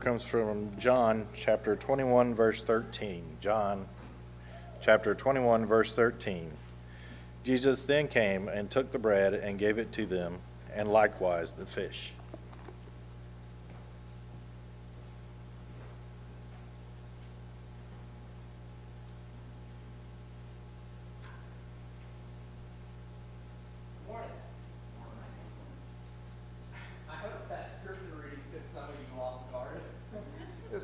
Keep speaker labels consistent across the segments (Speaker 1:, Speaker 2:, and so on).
Speaker 1: Comes from John chapter 21 verse 13. John chapter 21 verse 13. Jesus then came and took the bread and gave it to them, and likewise the fish.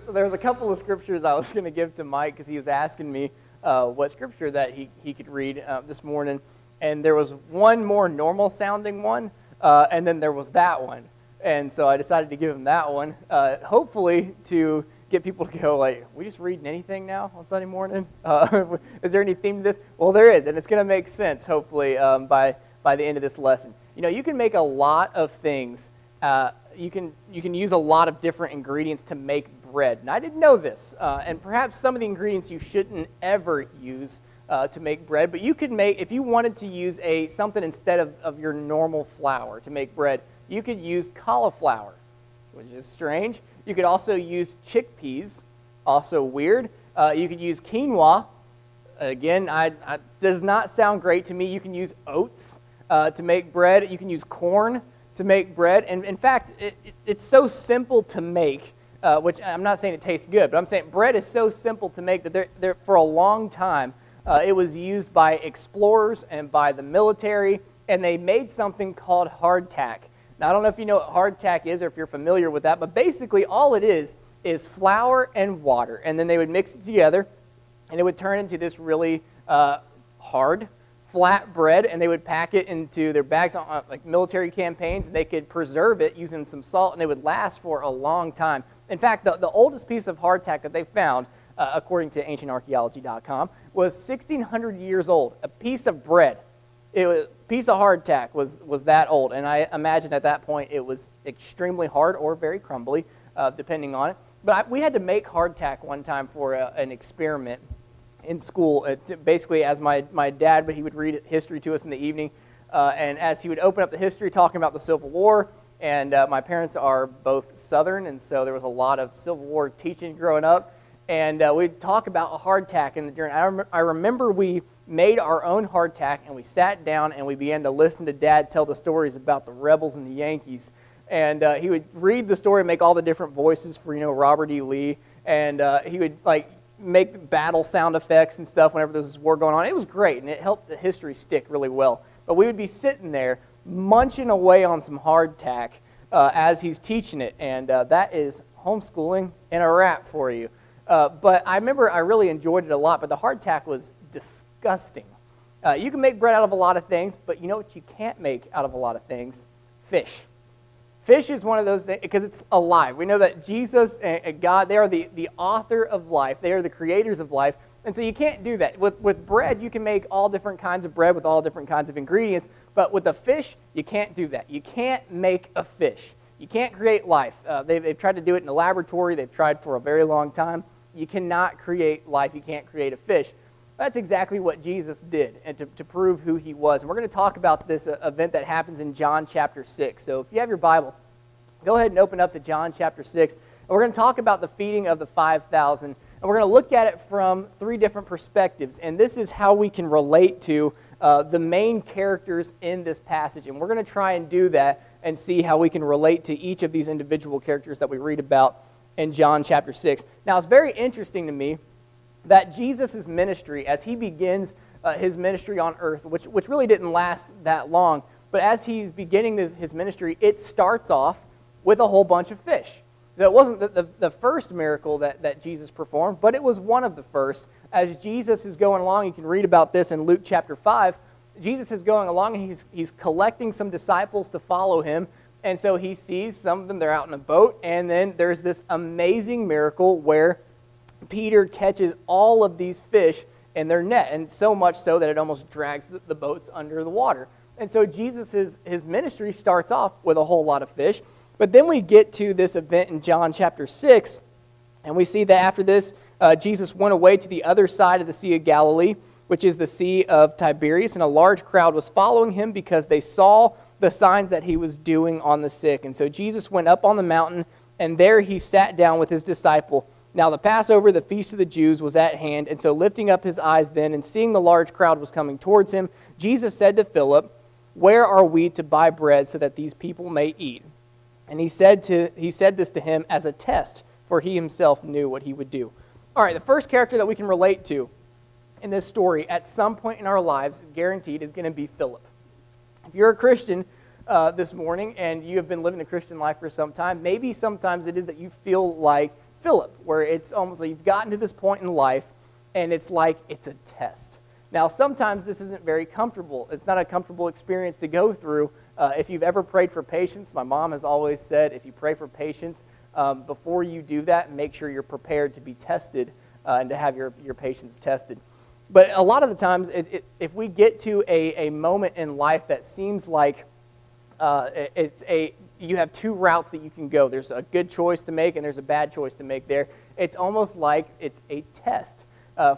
Speaker 2: So there's a couple of scriptures I was going to give to Mike because he was asking me what scripture that he could read this morning. And there was one more normal sounding one, and then there was that one. And so I decided to give him that one, hopefully to get people to go like, we just reading anything now on Sunday morning? Is there any theme to this? Well, there is, and it's going to make sense, hopefully, by the end of this lesson. You know, you can make a lot of things. You can use a lot of different ingredients to make bread. And I didn't know this, and perhaps some of the ingredients you shouldn't ever use to make bread, but you could make, if you wanted to use something instead of your normal flour to make bread, you could use cauliflower, which is strange. You could also use chickpeas, also weird. You could use quinoa. Again, does not sound great to me. You can use oats to make bread. You can use corn to make bread. And in fact, it's so simple to make, which I'm not saying it tastes good, but I'm saying bread is so simple to make that for a long time, it was used by explorers and by the military, and they made something called hardtack. Now, I don't know if you know what hardtack is or if you're familiar with that, but basically all it is flour and water, and then they would mix it together, and it would turn into this really hard, flat bread, and they would pack it into their bags on like military campaigns, and they could preserve it using some salt, and it would last for a long time. In fact, the oldest piece of hardtack that they found, according to ancientarchaeology.com, was 1,600 years old. A piece of bread, a piece of hardtack was that old, and I imagine at that point it was extremely hard or very crumbly, depending on it. But we had to make hardtack one time for an experiment in school, basically as my dad, but he would read history to us in the evening, and as he would open up the history talking about the Civil War, and my parents are both Southern, and so there was a lot of Civil War teaching growing up, and we'd talk about a hardtack, and I remember we made our own hardtack, and we sat down and we began to listen to Dad tell the stories about the rebels and the Yankees, and he would read the story and make all the different voices for, Robert E. Lee, and he would make battle sound effects and stuff whenever there was war going on. It was great, and it helped the history stick really well. But we would be sitting there munching away on some hardtack as he's teaching it, and that is homeschooling in a wrap for you. But I remember I really enjoyed it a lot, but the hardtack was disgusting. You can make bread out of a lot of things, but you know what you can't make out of a lot of things? Fish. Fish is one of those things, because it's alive. We know that Jesus and God, they are the author of life. They are the creators of life. And so you can't do that. With bread, you can make all different kinds of bread with all different kinds of ingredients. But with a fish, you can't do that. You can't make a fish. You can't create life. They've tried to do it in the laboratory. They've tried for a very long time. You cannot create life. You can't create a fish. That's exactly what Jesus did, and to prove who he was. And we're going to talk about this event that happens in John chapter 6. So if you have your Bibles, go ahead and open up to John chapter 6. And we're going to talk about the feeding of the 5,000. And we're going to look at it from three different perspectives. And this is how we can relate to the main characters in this passage. And we're going to try and do that and see how we can relate to each of these individual characters that we read about in John chapter 6. Now, it's very interesting to me that Jesus' ministry, as he begins his ministry on earth, which really didn't last that long, but as he's beginning his ministry, it starts off with a whole bunch of fish. So it wasn't the first miracle that Jesus performed, but it was one of the first. As Jesus is going along, you can read about this in Luke chapter 5, Jesus is going along and he's collecting some disciples to follow him, and so he sees some of them, they're out in a boat, and then there's this amazing miracle where Peter catches all of these fish in their net, and so much so that it almost drags the boats under the water. And so Jesus, his ministry starts off with a whole lot of fish, but then we get to this event in John chapter 6, and we see that after this, Jesus went away to the other side of the Sea of Galilee, which is the Sea of Tiberias, and a large crowd was following him because they saw the signs that he was doing on the sick. And so Jesus went up on the mountain and there he sat down with his disciple. Now the Passover, the feast of the Jews, was at hand, and so lifting up his eyes then, and seeing the large crowd was coming towards him, Jesus said to Philip, "Where are we to buy bread so that these people may eat?" And he said this to him as a test, for he himself knew what he would do. All right, the first character that we can relate to in this story at some point in our lives, guaranteed, is going to be Philip. If you're a Christian this morning and you have been living the Christian life for some time, maybe sometimes it is that you feel like Philip, where it's almost like you've gotten to this point in life and it's like it's a test. Now, sometimes this isn't very comfortable. It's not a comfortable experience to go through. If you've ever prayed for patience, my mom has always said, if you pray for patience, before you do that, make sure you're prepared to be tested and to have your patience tested. But a lot of the times, if we get to a moment in life that seems like you have two routes that you can go. There's a good choice to make and there's a bad choice to make there. It's almost like it's a test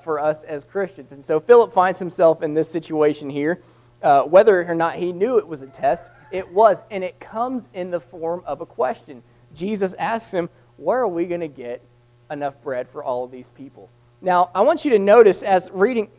Speaker 2: for us as Christians. And so Philip finds himself in this situation here. Whether or not he knew it was a test, it was. And it comes in the form of a question. Jesus asks him, where are we going to get enough bread for all of these people? Now, I want you to notice as we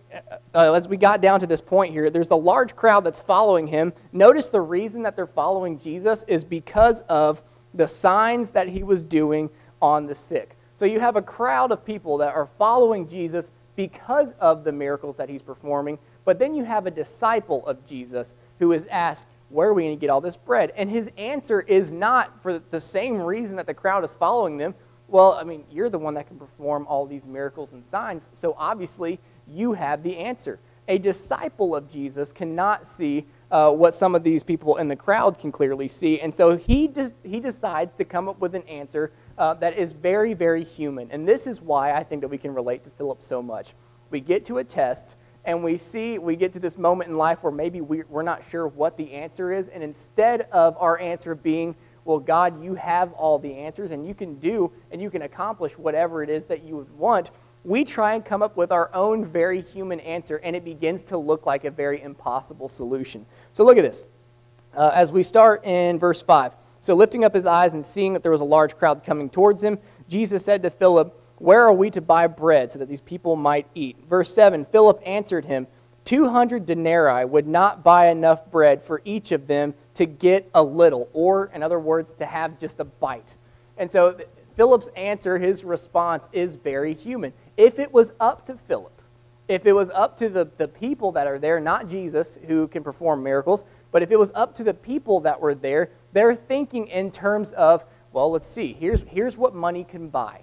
Speaker 2: got down to this point here, there's the large crowd that's following him. Notice the reason that they're following Jesus is because of the signs that he was doing on the sick. So you have a crowd of people that are following Jesus because of the miracles that he's performing, but then you have a disciple of Jesus who is asked, where are we going to get all this bread? And his answer is not for the same reason that the crowd is following them. Well, I mean, you're the one that can perform all these miracles and signs, so obviously you have the answer. A disciple of Jesus cannot see what some of these people in the crowd can clearly see, and so he decides to come up with an answer that is very, very human. And this is why I think that we can relate to Philip so much. We get to a test, and we get to this moment in life where maybe we're not sure what the answer is, and instead of our answer being, well, God, you have all the answers, and you can accomplish whatever it is that you would want, we try and come up with our own very human answer, and it begins to look like a very impossible solution. So look at this. As we start in verse 5. So lifting up his eyes and seeing that there was a large crowd coming towards him, Jesus said to Philip, where are we to buy bread so that these people might eat? Verse 7, Philip answered him, 200 denarii would not buy enough bread for each of them to get a little, or in other words, to have just a bite. And so Philip's answer, his response is very human. If it was up to Philip, if it was up to the people that are there, not Jesus who can perform miracles, but if it was up to the people that were there, they're thinking in terms of, well, let's see, here's what money can buy.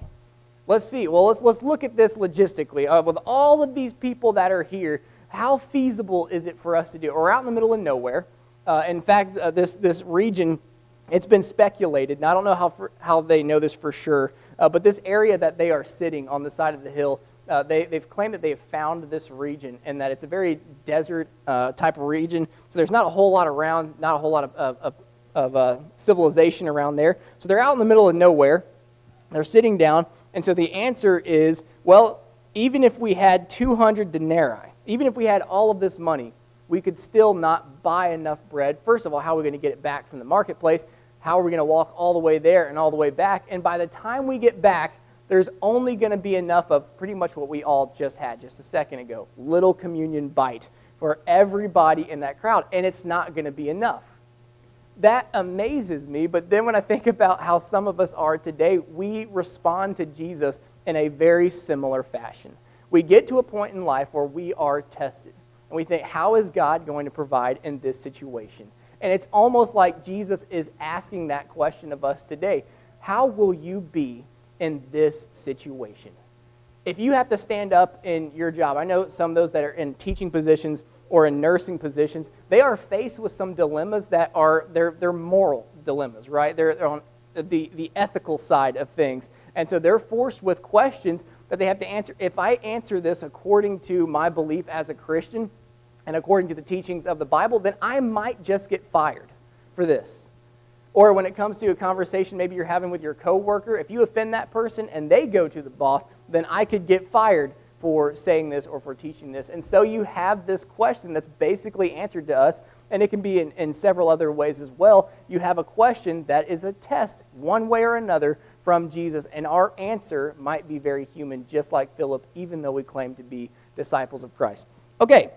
Speaker 2: Let's see, well, let's look at this logistically. With all of these people that are here, how feasible is it for us to do? We're out in the middle of nowhere. In fact, this region, it's been speculated, and I don't know how they know this for sure, but this area that they are sitting on the side of the hill, they've claimed that they have found this region and that it's a very desert type of region. So there's not a whole lot around, not a whole lot of civilization around there. So they're out in the middle of nowhere. They're sitting down, and so the answer is, well, even if we had 200 denarii, even if we had all of this money, we could still not buy enough bread. First of all, how are we going to get it back from the marketplace? How are we going to walk all the way there and all the way back? And by the time we get back, there's only going to be enough of pretty much what we all just had just a second ago. Little communion bite for everybody in that crowd. And it's not going to be enough. That amazes me. But then when I think about how some of us are today, we respond to Jesus in a very similar fashion. We get to a point in life where we are tested. And we think, how is God going to provide in this situation? And it's almost like Jesus is asking that question of us today. How will you be in this situation? If you have to stand up in your job, I know some of those that are in teaching positions or in nursing positions, they are faced with some dilemmas that are, they're moral dilemmas, right? They're on the ethical side of things. And so they're forced with questions that they have to answer. If I answer this according to my belief as a Christian and according to the teachings of the Bible, then I might just get fired for this. Or when it comes to a conversation maybe you're having with your coworker, if you offend that person and they go to the boss, then I could get fired for saying this or for teaching this. And so you have this question that's basically answered to us and it can be in several other ways as well. You have a question that is a test, one way or another, from Jesus, and our answer might be very human, just like Philip, even though we claim to be disciples of Christ. Okay,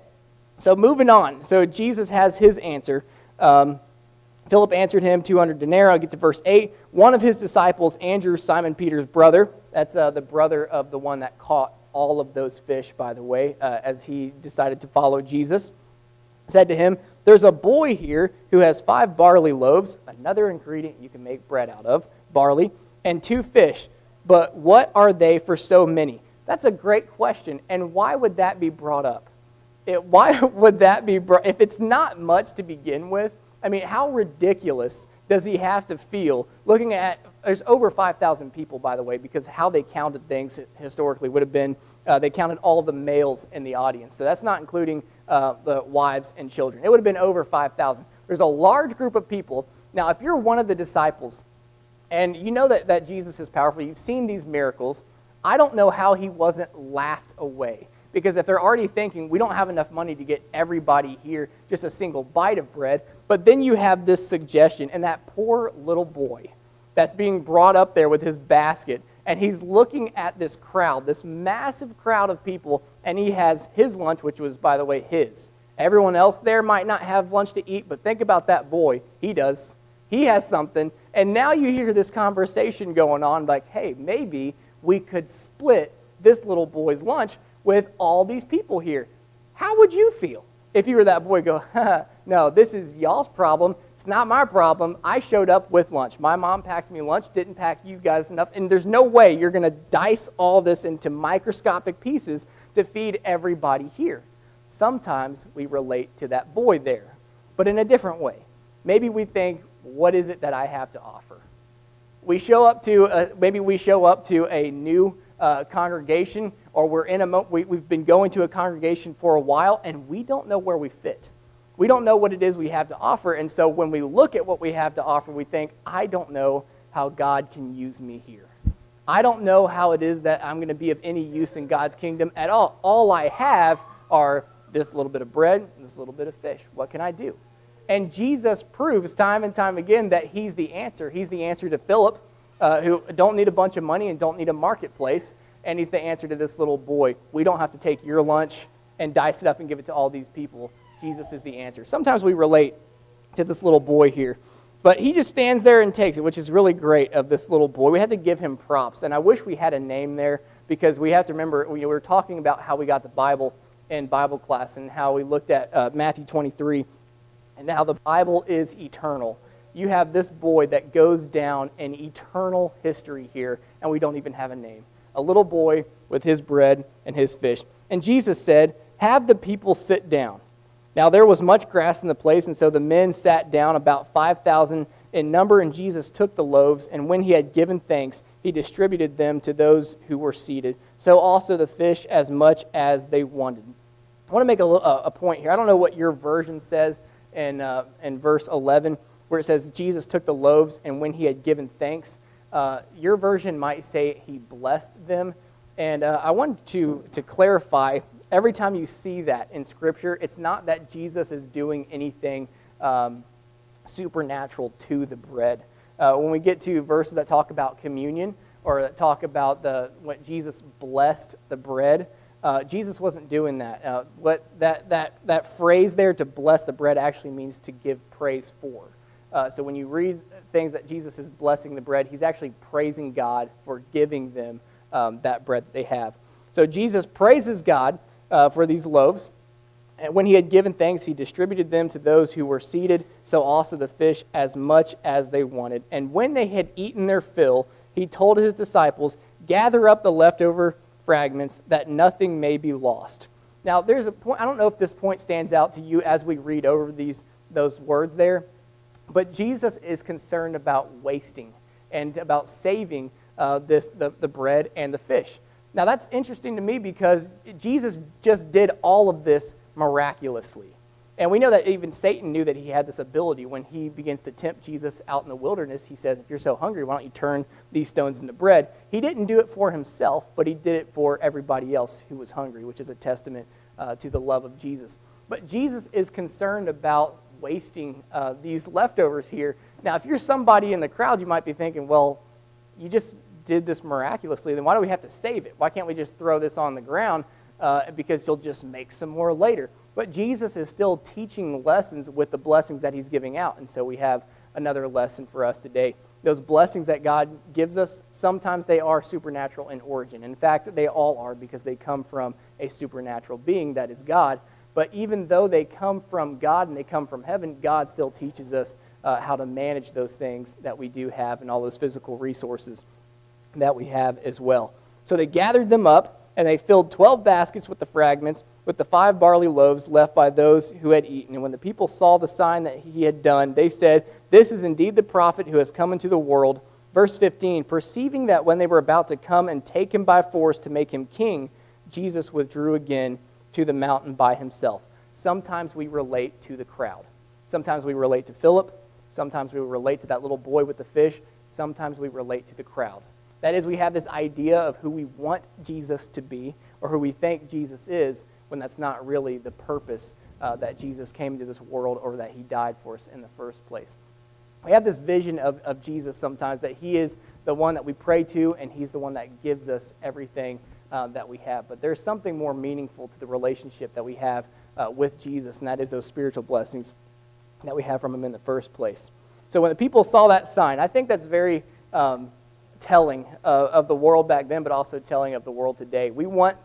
Speaker 2: so moving on. So Jesus has his answer. Philip answered him 200 denarii. I'll get to verse 8. One of his disciples, Andrew, Simon Peter's brother, that's the brother of the one that caught all of those fish, by the way, as he decided to follow Jesus, said to him, "There's a boy here who has 5 barley loaves," another ingredient you can make bread out of, barley, "and 2 fish. But what are they for so many?" That's a great question. And why would that be brought up? Why would that be brought? If it's not much to begin with, I mean, how ridiculous does he have to feel looking at, there's over 5,000 people, by the way, because how they counted things historically would have been, they counted all of the males in the audience. So that's not including the wives and children. It would have been over 5,000. There's a large group of people. Now, if you're one of the disciples, and you know that Jesus is powerful, you've seen these miracles, I don't know how he wasn't laughed away. Because if they're already thinking, we don't have enough money to get everybody here just a single bite of bread, but then you have this suggestion, and that poor little boy that's being brought up there with his basket, and he's looking at this crowd, this massive crowd of people, and he has his lunch, which was, by the way, his. Everyone else there might not have lunch to eat, but think about that boy. He does. He has something, and now you hear this conversation going on, like, hey, maybe we could split this little boy's lunch with all these people here. How would you feel if you were that boy? Go, no, this is y'all's problem. It's not my problem. I showed up with lunch. My mom packed me lunch, didn't pack you guys enough, and there's no way you're going to dice all this into microscopic pieces to feed everybody here. Sometimes we relate to that boy there, but in a different way. Maybe we think, what is it that I have to offer? We show up to maybe we show up to a new congregation, or we've been going to a congregation for a while, and we don't know where we fit. We don't know what it is we have to offer, and so when we look at what we have to offer, we think, I don't know how God can use me here. I don't know how it is that I'm going to be of any use in God's kingdom at all. All I have are this little bit of bread and this little bit of fish. What can I do? And Jesus proves time and time again that he's the answer. He's the answer to Philip, who don't need a bunch of money and don't need a marketplace, and he's the answer to this little boy. We don't have to take your lunch and dice it up and give it to all these people. Jesus is the answer. Sometimes we relate to this little boy here, but he just stands there and takes it, which is really great of this little boy. We have to give him props, and I wish we had a name there, because we have to remember, we were talking about how we got the Bible in Bible class and how we looked at Matthew 23, and how the Bible is eternal. You have this boy that goes down in eternal history here, and we don't even have a name. A little boy with his bread and his fish. And Jesus said, "Have the people sit down." Now there was much grass in the place, and so the men sat down, about 5,000 in number, and Jesus took the loaves, and when he had given thanks, he distributed them to those who were seated. So also the fish, as much as they wanted. I want to make a point here. I don't know what your version says in verse 11, where it says Jesus took the loaves, and when he had given thanks. Your version might say he blessed them. And I wanted to clarify, every time you see that in Scripture, it's not that Jesus is doing anything supernatural to the bread. When we get to verses that talk about communion, or that talk about what Jesus blessed the bread, Jesus wasn't doing that. What that phrase there, to bless the bread, actually means to give praise for. So when you read things that Jesus is blessing the bread, he's actually praising God for giving them that bread that they have. So Jesus praises God for these loaves. And when he had given thanks, he distributed them to those who were seated, so also the fish, as much as they wanted. And when they had eaten their fill, he told his disciples, "Gather up the leftover fragments, that nothing may be lost." Now, there's a point, I don't know if this point stands out to you as we read over those words there, but Jesus is concerned about wasting and about saving the bread and the fish. Now, that's interesting to me because Jesus just did all of this miraculously. And we know that even Satan knew that he had this ability. When he begins to tempt Jesus out in the wilderness, he says, "If you're so hungry, why don't you turn these stones into bread?" He didn't do it for himself, but he did it for everybody else who was hungry, which is a testament to the love of Jesus. But Jesus is concerned about wasting these leftovers here. Now, if you're somebody in the crowd, you might be thinking, well, you just did this miraculously, then why do we have to save it? Why can't we just throw this on the ground because you'll just make some more later? But Jesus is still teaching lessons with the blessings that he's giving out, and so we have another lesson for us today. Those blessings that God gives us, sometimes they are supernatural in origin. In fact, they all are because they come from a supernatural being that is God. But even though they come from God and they come from heaven, God still teaches us how to manage those things that we do have and all those physical resources that we have as well. So they gathered them up, and they filled 12 baskets with the fragments, with the 5 barley loaves left by those who had eaten. And when the people saw the sign that he had done, they said, "This is indeed the prophet who has come into the world." Verse 15, perceiving that when they were about to come and take him by force to make him king, Jesus withdrew again to the mountain by himself. Sometimes we relate to the crowd. Sometimes we relate to Philip. Sometimes we relate to that little boy with the fish. Sometimes we relate to the crowd. That is, we have this idea of who we want Jesus to be or who we think Jesus is, when that's not really the purpose that Jesus came into this world or that he died for us in the first place. We have this vision of Jesus sometimes, that he is the one that we pray to and he's the one that gives us everything that we have. But there's something more meaningful to the relationship that we have with Jesus, and that is those spiritual blessings that we have from him in the first place. So when the people saw that sign, I think that's very telling of the world back then, but also telling of the world today. We want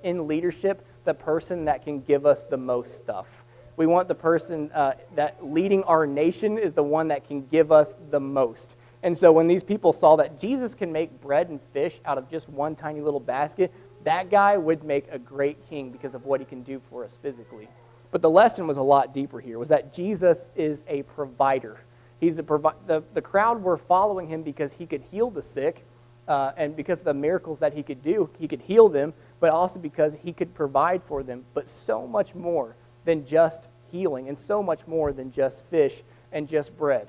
Speaker 2: in leadership the person that can give us the most stuff. We want the person that leading our nation is the one that can give us the most. And so when these people saw that Jesus can make bread and fish out of just one tiny little basket, that guy would make a great king because of what he can do for us physically. But the lesson was a lot deeper here, was that Jesus is a provider. The crowd were following him because he could heal the sick, and because of the miracles that he could do, he could heal them, but also because he could provide for them, but so much more than just healing, and so much more than just fish and just bread.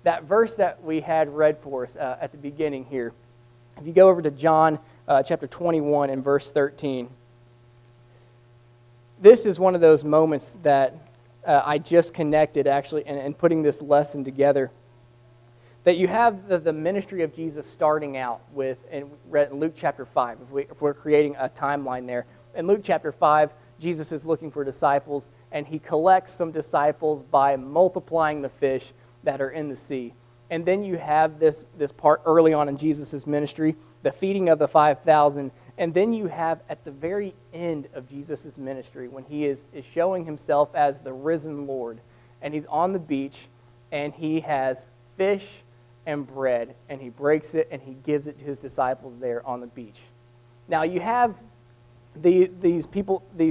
Speaker 2: That verse that we had read for us at the beginning here, if you go over to John chapter 21 and verse 13, this is one of those moments that I just connected actually in putting this lesson together. That you have the ministry of Jesus starting out with, in Luke chapter 5, if we're creating a timeline there. In Luke chapter 5, Jesus is looking for disciples, and he collects some disciples by multiplying the fish that are in the sea. And then you have this part early on in Jesus' ministry, the feeding of the 5,000. And then you have at the very end of Jesus' ministry, when he is showing himself as the risen Lord, and he's on the beach, and he has fish and bread, and he breaks it, and he gives it to his disciples there on the beach. Now you have these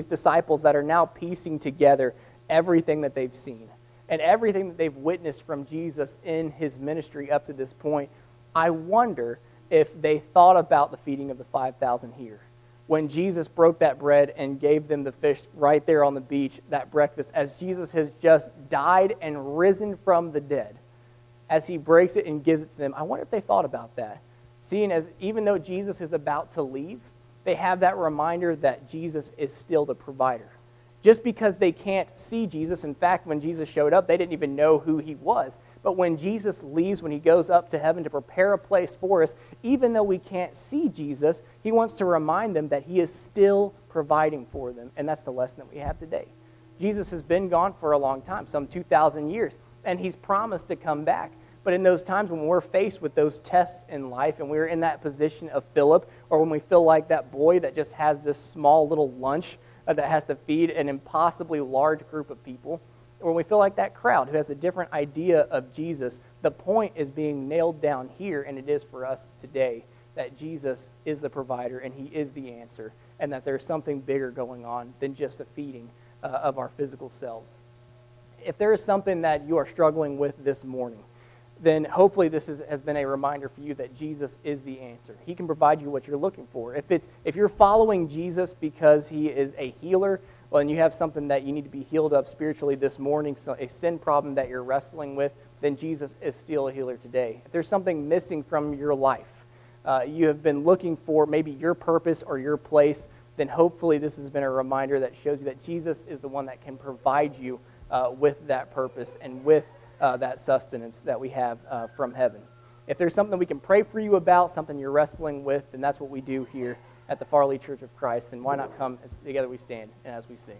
Speaker 2: disciples that are now piecing together everything that they've seen and everything that they've witnessed from Jesus in his ministry up to this point. I wonder if they thought about the feeding of the 5,000 here. When Jesus broke that bread and gave them the fish right there on the beach, that breakfast, as Jesus has just died and risen from the dead, as he breaks it and gives it to them, I wonder if they thought about that. Seeing as even though Jesus is about to leave, they have that reminder that Jesus is still the provider. Just because they can't see Jesus, in fact, when Jesus showed up, they didn't even know who he was. But when Jesus leaves, when he goes up to heaven to prepare a place for us, even though we can't see Jesus, he wants to remind them that he is still providing for them. And that's the lesson that we have today. Jesus has been gone for a long time, some 2,000 years, and he's promised to come back. But in those times when we're faced with those tests in life and we're in that position of Philip, or when we feel like that boy that just has this small little lunch that has to feed an impossibly large group of people, or when we feel like that crowd who has a different idea of Jesus, the point is being nailed down here, and it is for us today, that Jesus is the provider and he is the answer, and that there's something bigger going on than just a feeding of our physical selves. If there is something that you are struggling with this morning, then hopefully this has been a reminder for you that Jesus is the answer. He can provide you what you're looking for. If you're following Jesus because he is a healer, well, and you have something that you need to be healed of spiritually this morning, so a sin problem that you're wrestling with, then Jesus is still a healer today. If there's something missing from your life, you have been looking for maybe your purpose or your place, then hopefully this has been a reminder that shows you that Jesus is the one that can provide you with that purpose and with that sustenance that we have from heaven. If there's something we can pray for you about, something you're wrestling with, then that's what we do here at the Farley Church of Christ. And why not come as together we stand and as we sing.